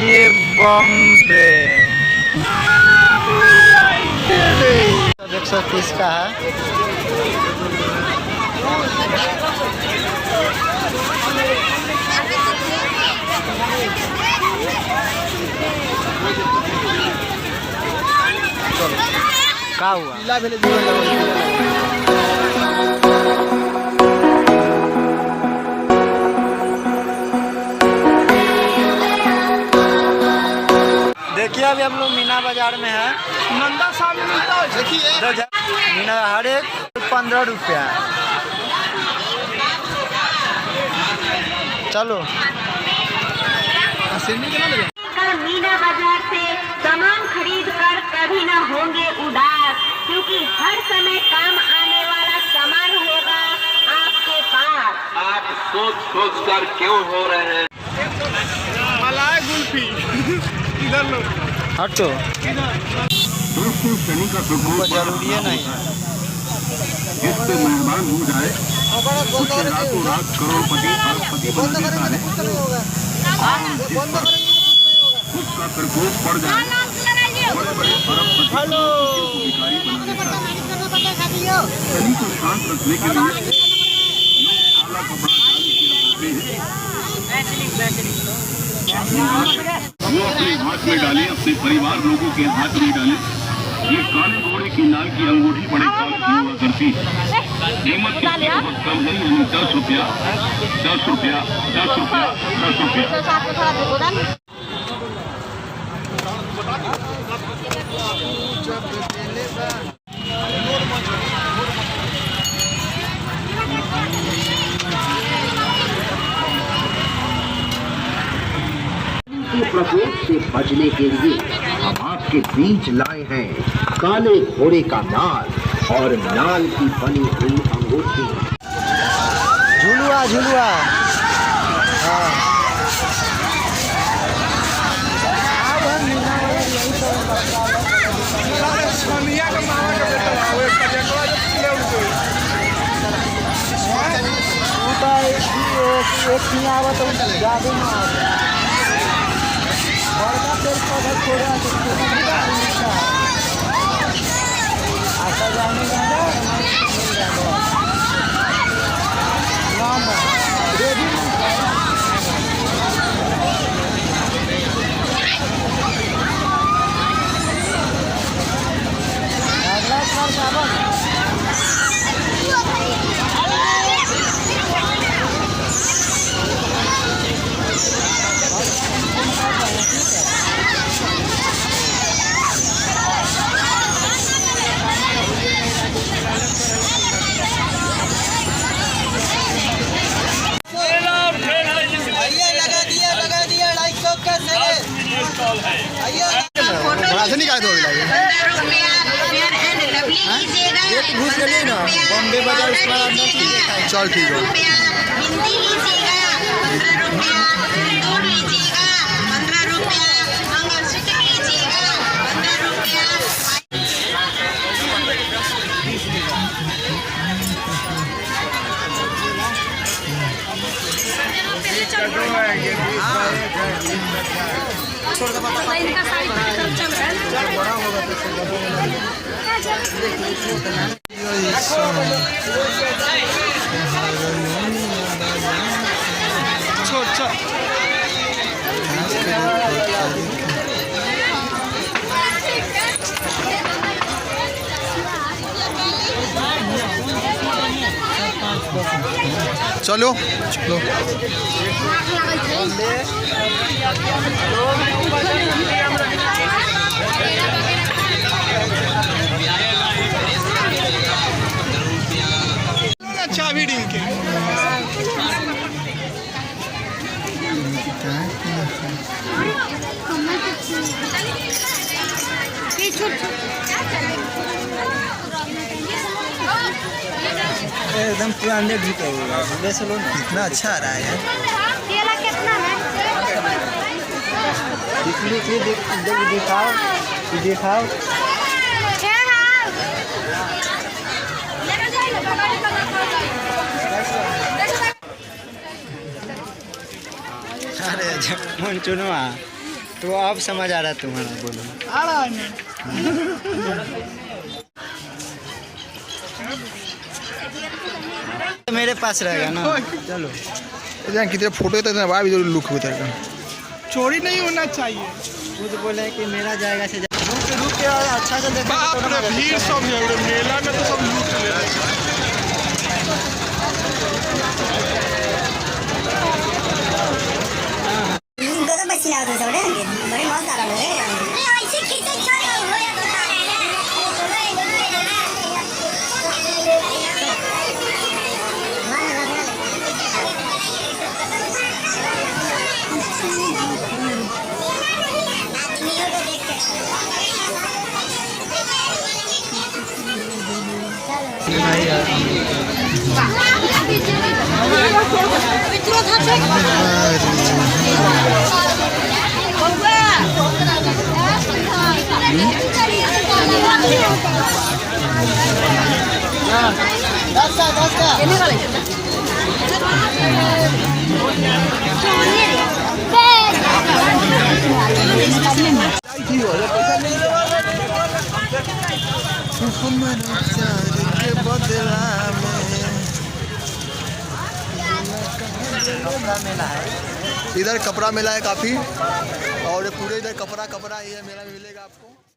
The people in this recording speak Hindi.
ये बॉम्बे 130 का है। का हुआ देखिए अभी हम लोग मीना बाजार में है। नंदा सामने मिलता है, देखिए मीना हर एक 15 रुपया। चलो मीना बाजार से सामान खरीद कर कभी न होंगे उदास, क्योंकि हर समय काम आने वाला सामान होगा आपके पास। आप सोच सोच कर क्यों हो रहे हैं? मलाई गुल्फी इधर लो, हटो, दोस्तों शनि का वो जरूरी है नहीं है। इस पे मेहरबान हो जाए, उसे रातों रात करोड़पति अरबपति बना देता है। उसका प्रकोप पड़ जाए, बड़े बड़े अरबपति को भिखारी बना देता है। शनि को शांत रखने के लिए लोग काला कपड़ा वो अपने हाथ में डाले, अपने परिवार लोगों के हाथ में डाले। ये काले घोड़े की नाल की अंगूठी बड़े काम की हुआ करती है। कीमत इसकी बहुत कम है, यानी 10 रुपया 10 रुपया 10 रुपया 10 रुपया। के प्रकोप से बचने के लिए हम आपके बीच लाए हैं काले घोड़े का नाल और नाल की बनी हुई अंगूठी। झुलुआ झुलुआ सोनिया का मामा का बेटा है, वो एक जगह ले उनको एक आवत ज्यादा ना बड़का पेड़ पौधा छोड़ा आशा जाने अगला साल घुस गए ना बॉम्बे बाजार, उसके बाद अंदर चल ठीक है। हिंदी लीजिएगा 15 रुपया, दूध लीजिएगा 15 रुपया, मंगलसूत्र लीजिएगा 15 रुपया। इनका साड़ी चल रहा है बड़ा होगा चलो चलो चाबी डिंग के एकदम पुराने भी वैसे लो ना, इतना अच्छा आ रहा है यार। केला कितना है? दिखाओ दिखाओ अरे मन चुनवा तो अब समझ आ रहा तुम्हारा, बोलो। आ रहा है तो मेरे पास रहेगा ना, चलो। जहाँ कितने फोटो तो इतना बाहर भी जरूर लुक होता है, चोरी नहीं होना चाहिए। खुद बोले कि मेरा जाएगा से रुक के अच्छा से देखो। बाप रे, भीड़ सब है मेला में तो सब लूट ले रहे हैं। इधर कपड़ा मेला है काफ़ी, और पूरे इधर कपड़ा ये मेला में मिलेगा आपको।